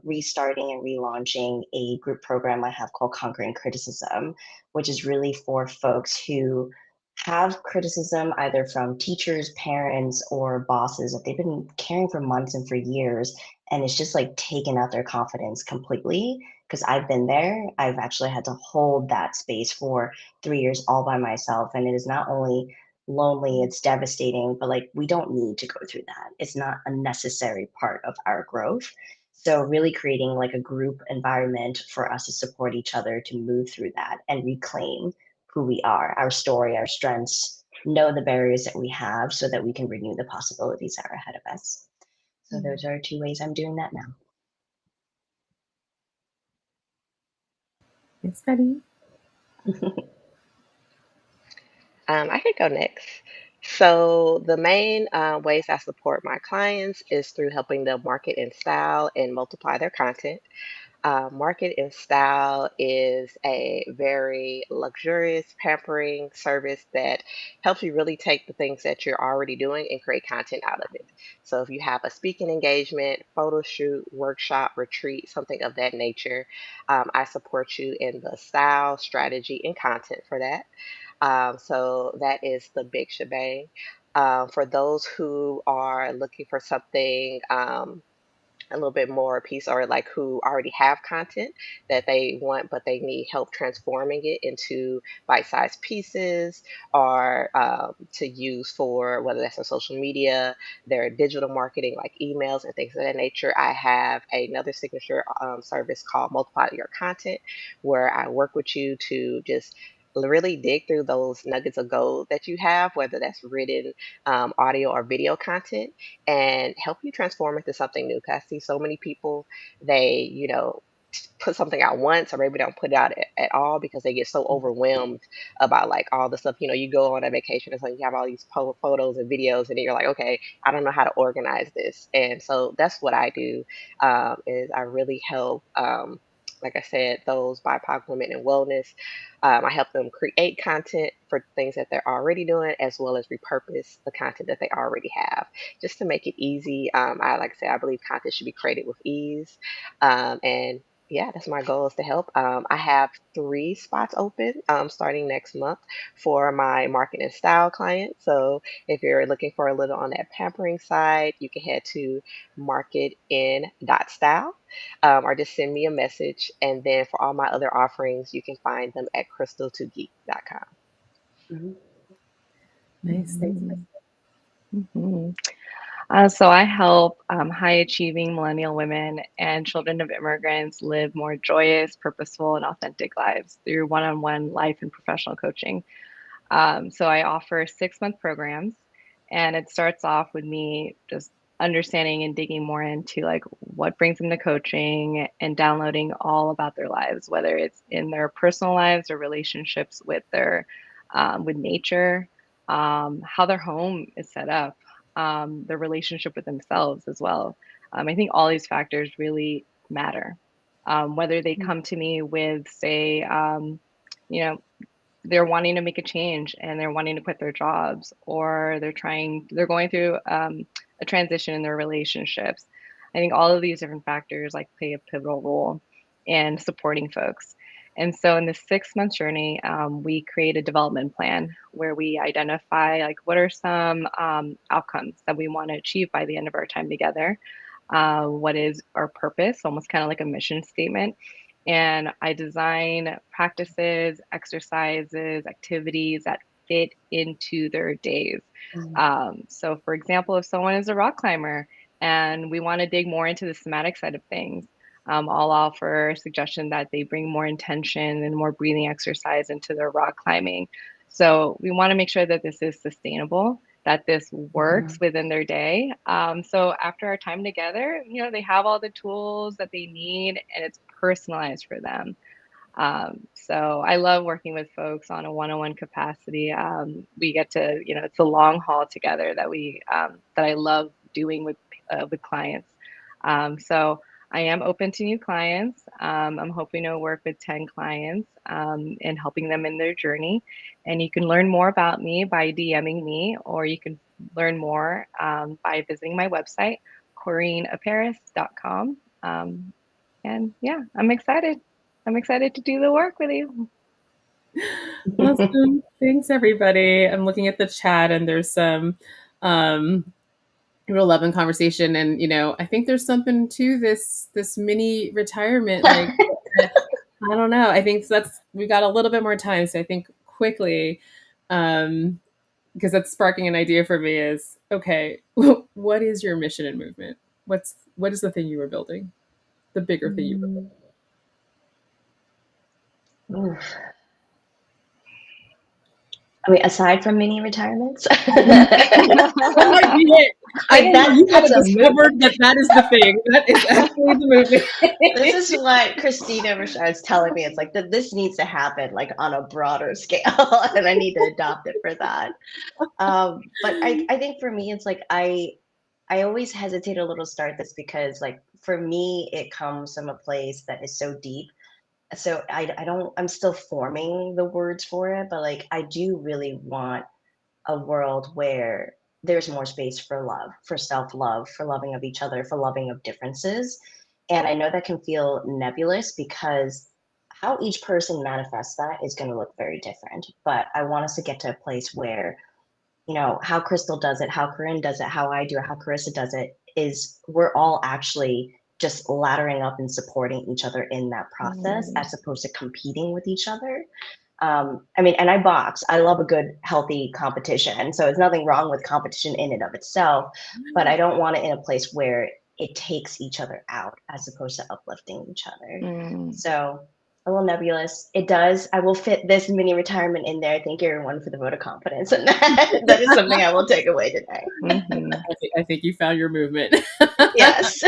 restarting and relaunching a group program I have called Conquering Criticism, which is really for folks who have criticism either from teachers, parents, or bosses that they've been carrying for months and for years. And it's just like taken out their confidence completely. Because I've been there, I've actually had to hold that space for 3 years all by myself. And it is not only lonely, it's devastating, but like we don't need to go through that. It's not a necessary part of our growth. So really creating like a group environment for us to support each other to move through that and reclaim who we are, our story, our strengths, know the barriers that we have so that we can renew the possibilities that are ahead of us. So those are two ways I'm doing that now. Thanks, Betty. I could go next. So the main ways I support my clients is through helping them market and style and multiply their content. Market and Style is a very luxurious, pampering service that helps you really take the things that you're already doing and create content out of it. So, if you have a speaking engagement, photo shoot, workshop, retreat, something of that nature, I support you in the style, strategy, and content for that. So, that is the big shebang. For those who are looking for something, a little bit more piece or like who already have content that they want but they need help transforming it into bite-sized pieces or to use for whether that's on social media, their digital marketing like emails and things of that nature. I have another signature service called Multiply Your Content, where I work with you to just really dig through those nuggets of gold that you have, whether that's written, audio, or video content, and help you transform into something new. Because I see so many people, they, put something out once or maybe don't put it out at all because they get so overwhelmed about like all the stuff. You go on a vacation and so you have all these photos and videos and then you're like, okay, I don't know how to organize this. And so that's what I do, is I really help, like I said, those BIPOC women in wellness. I help them create content for things that they're already doing, as well as repurpose the content that they already have, just to make it easy. I like I say, I believe content should be created with ease, and yeah, that's my goal is to help. I have 3 spots open starting next month for my market and style clients. So if you're looking for a little on that pampering side, you can head to marketin.style, or just send me a message. And then for all my other offerings, you can find them at crystal2geek.com. Mhm. Nice. Thanks. Mhm. So I help high achieving millennial women and children of immigrants live more joyous, purposeful, and authentic lives through one on one life and professional coaching. So I offer 6-month programs, and it starts off with me just understanding and digging more into like what brings them to coaching and downloading all about their lives, whether it's in their personal lives or relationships with their with nature, how their home is set up, their relationship with themselves as well. I think all these factors really matter. Whether they come to me with, say, you know, they're wanting to make a change and they're wanting to quit their jobs, or they're going through a transition in their relationships. I think all of these different factors like play a pivotal role in supporting folks. And so in this 6-month journey, we create a development plan where we identify like what are some outcomes that we want to achieve by the end of our time together. What is our purpose, almost kind of like a mission statement. And I design practices, exercises, activities that fit into their days. So, for example, if someone is a rock climber and we want to dig more into the somatic side of things, I'll offer a suggestion that they bring more intention and more breathing exercise into their rock climbing. So, we want to make sure that this is sustainable, that this works within their day. So after our time together, they have all the tools that they need and it's personalized for them. So I love working with folks on a one-on-one capacity. We get to, it's a long haul together that I love doing with clients. So I am open to new clients. I'm hoping to work with 10 clients and helping them in their journey. And you can learn more about me by DMing me, or you can learn more by visiting my website, CorinneAparis.com. And yeah, I'm excited. I'm excited to do the work with you. Awesome. Thanks, everybody. I'm looking at the chat, and there's some real love and conversation. And I think there's something to this mini retirement. Like, I don't know. I think we got a little bit more time, so I think quickly, because that's sparking an idea for me. Is okay. What is your mission and movement? What is the thing you were building? The bigger thing you were building. Oof. I mean, aside from mini retirements, That might be it. I like think you have that's a discovered that is the thing. That is actually the movement. this is what Christina was telling me. It's like that this needs to happen like on a broader scale, and I need to adopt it for that. But I think for me, it's like I always hesitate a little to start this because like for me, it comes from a place that is so deep. So I don't, I'm still forming the words for it, but like I do really want a world where there's more space for love, for self-love, for loving of each other, for loving of differences. And I know that can feel nebulous because how each person manifests that is going to look very different. But I want us to get to a place where, how Crystal does it, how Corinne does it, how I do it, how Carissa does it, is we're all actually just laddering up and supporting each other in that process as opposed to competing with each other. I mean, and I box. I love a good, healthy competition. So it's nothing wrong with competition in and of itself, but I don't want it in a place where it takes each other out as opposed to uplifting each other. So a little nebulous. It does. I will fit this mini retirement in there. Thank you, everyone, for the vote of confidence. And that is something I will take away today. I think you found your movement. Yes.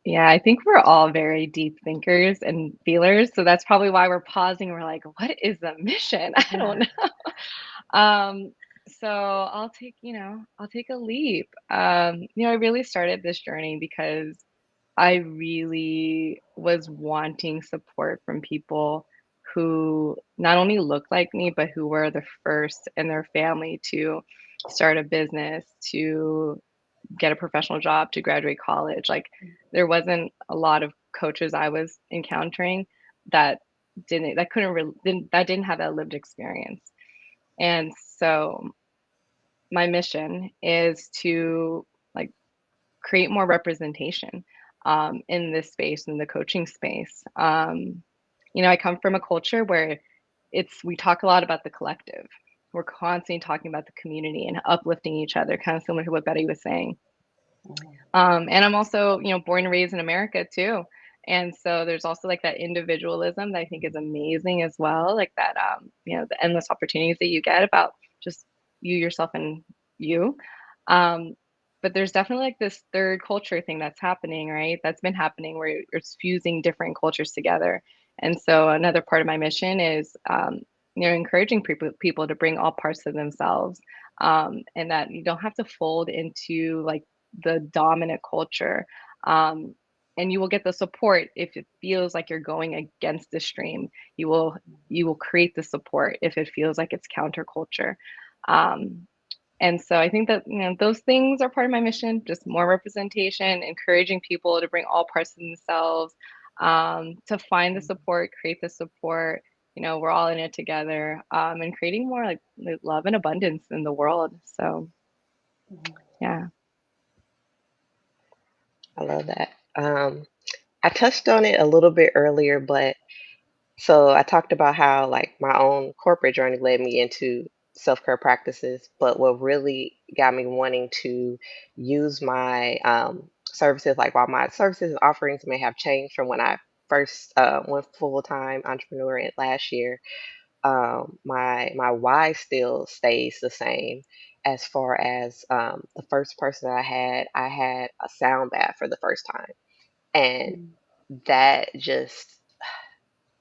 Yeah, I think we're all very deep thinkers and feelers. So that's probably why we're pausing. We're like, what is the mission? I don't know. So I'll take a leap. I really started this journey because I really was wanting support from people who not only look like me, but who were the first in their family to start a business, to get a professional job, to graduate college. Like there wasn't a lot of coaches I was encountering that didn't have that lived experience. And so my mission is to like create more representation in this space, in the coaching space. I come from a culture where we talk a lot about the collective. We're constantly talking about the community and uplifting each other, kind of similar to what Betty was saying. And I'm also, born and raised in America too. And so there's also like that individualism that I think is amazing as well. Like that, the endless opportunities that you get about just you, yourself, and you. But there's definitely like this third culture thing that's happening, right? That's been happening where it's fusing different cultures together. And so another part of my mission is, encouraging people to bring all parts of themselves, and that you don't have to fold into like the dominant culture. And you will get the support if it feels like you're going against the stream. You will create the support if it feels like it's counterculture. And so I think that those things are part of my mission, just more representation, encouraging people to bring all parts of themselves, to find the support, create the support. We're all in it together, and creating more like love and abundance in the world. So yeah. I love that. I touched on it a little bit earlier, but so I talked about how like my own corporate journey led me into self-care practices, but what really got me wanting to use my services, like while my services and offerings may have changed from when I first went full-time entrepreneur last year, my why still stays the same. As far as the first person I had a sound bath for the first time, and that just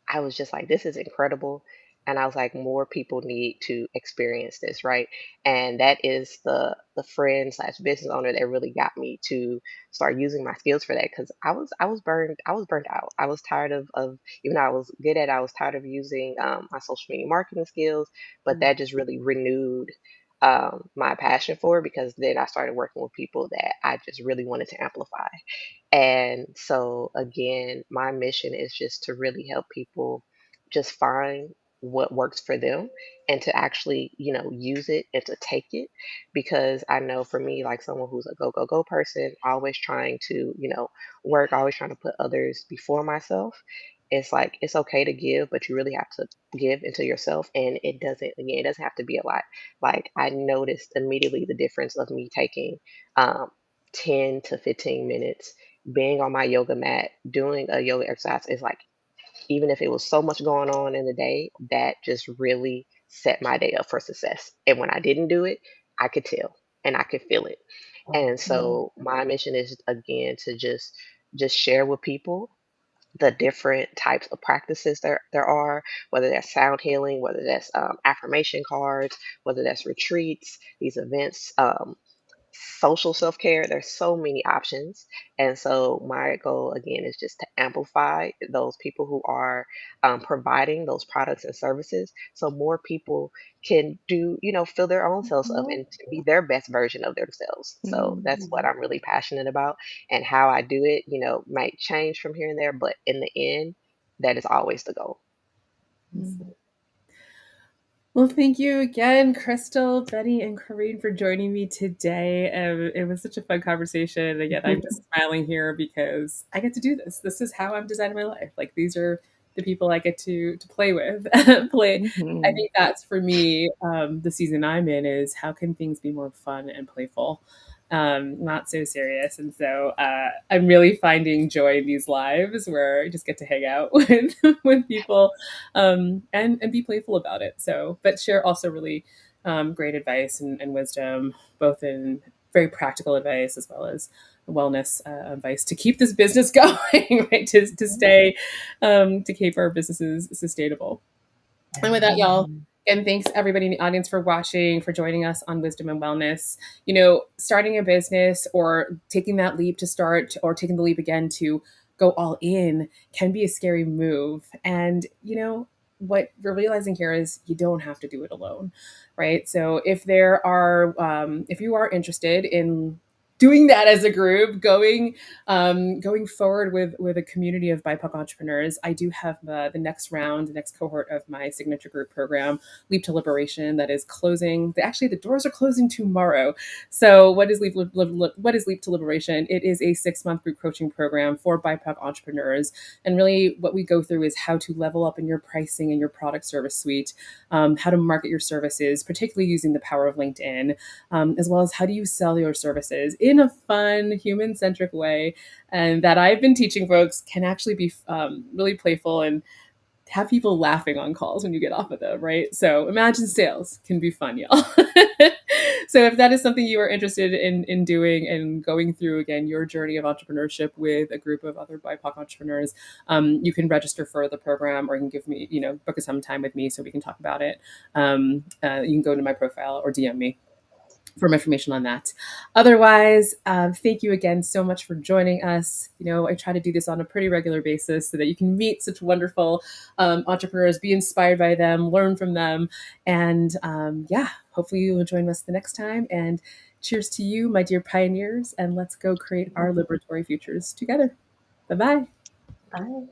I was just like, this is incredible. And I was like, more people need to experience this, right? And that is the friend slash business owner that really got me to start using my skills for that, because I was burned out. I was tired of even though I was good at it, I was tired of using my social media marketing skills, but that just really renewed my passion for, because then I started working with people that I just really wanted to amplify. And so, again, my mission is just to really help people just find what works for them and to actually, use it and to take it. Because I know for me, like someone who's a go, go, go person, always trying to, work, always trying to put others before myself. It's like it's okay to give, but you really have to give into yourself. And it doesn't have to be a lot. Like I noticed immediately the difference of me taking 10 to 15 minutes being on my yoga mat, doing a yoga exercise is like, even if it was so much going on in the day, that just really set my day up for success. And when I didn't do it, I could tell and I could feel it. And so my mission is again to just share with people the different types of practices there are, whether that's sound healing, whether that's affirmation cards, whether that's retreats, these events, social self care. There's so many options. And so, my goal again is just to amplify those people who are providing those products and services so more people can do, fill their own selves up and to be their best version of themselves. So, that's what I'm really passionate about. And how I do it, might change from here and there, but in the end, that is always the goal. Well, thank you again, Crystal, Betty, and Corinne for joining me today. It was such a fun conversation. Again, I'm just smiling here because I get to do this. This is how I'm designing my life. Like these are the people I get to play with. Play. I think that's for me. The season I'm in is how can things be more fun and playful, not so serious. And so I'm really finding joy in these lives where I just get to hang out with people and be playful about it. So, but share also really great advice and wisdom, both in very practical advice as well as wellness advice to keep this business going, right? To stay, to keep our businesses sustainable. And with that, y'all, and thanks everybody in the audience for watching, for joining us on Wisdom and Wellness. Starting a business or taking that leap to start or taking the leap again to go all in can be a scary move. And, what we're realizing here is you don't have to do it alone, right? So if you are interested in doing that as a group, going forward with a community of BIPOC entrepreneurs, I do have the next round, the next cohort of my signature group program, Leap to Liberation, that is closing. Actually, the doors are closing tomorrow. So what is Leap to Liberation? It is a 6-month group coaching program for BIPOC entrepreneurs. And really what we go through is how to level up in your pricing and your product service suite, how to market your services, particularly using the power of LinkedIn, as well as how do you sell your services in a fun, human-centric way, and that I've been teaching folks can actually be really playful and have people laughing on calls when you get off of them, right? So imagine sales can be fun, y'all. So if that is something you are interested in doing and going through, again, your journey of entrepreneurship with a group of other BIPOC entrepreneurs, you can register for the program or you can give me, book some time with me so we can talk about it. You can go to my profile or DM me for more information on that. Otherwise, thank you again so much for joining us. I try to do this on a pretty regular basis so that you can meet such wonderful entrepreneurs, be inspired by them, learn from them. And hopefully you will join us the next time. And cheers to you, my dear pioneers. And let's go create our liberatory futures together. Bye-bye. Bye.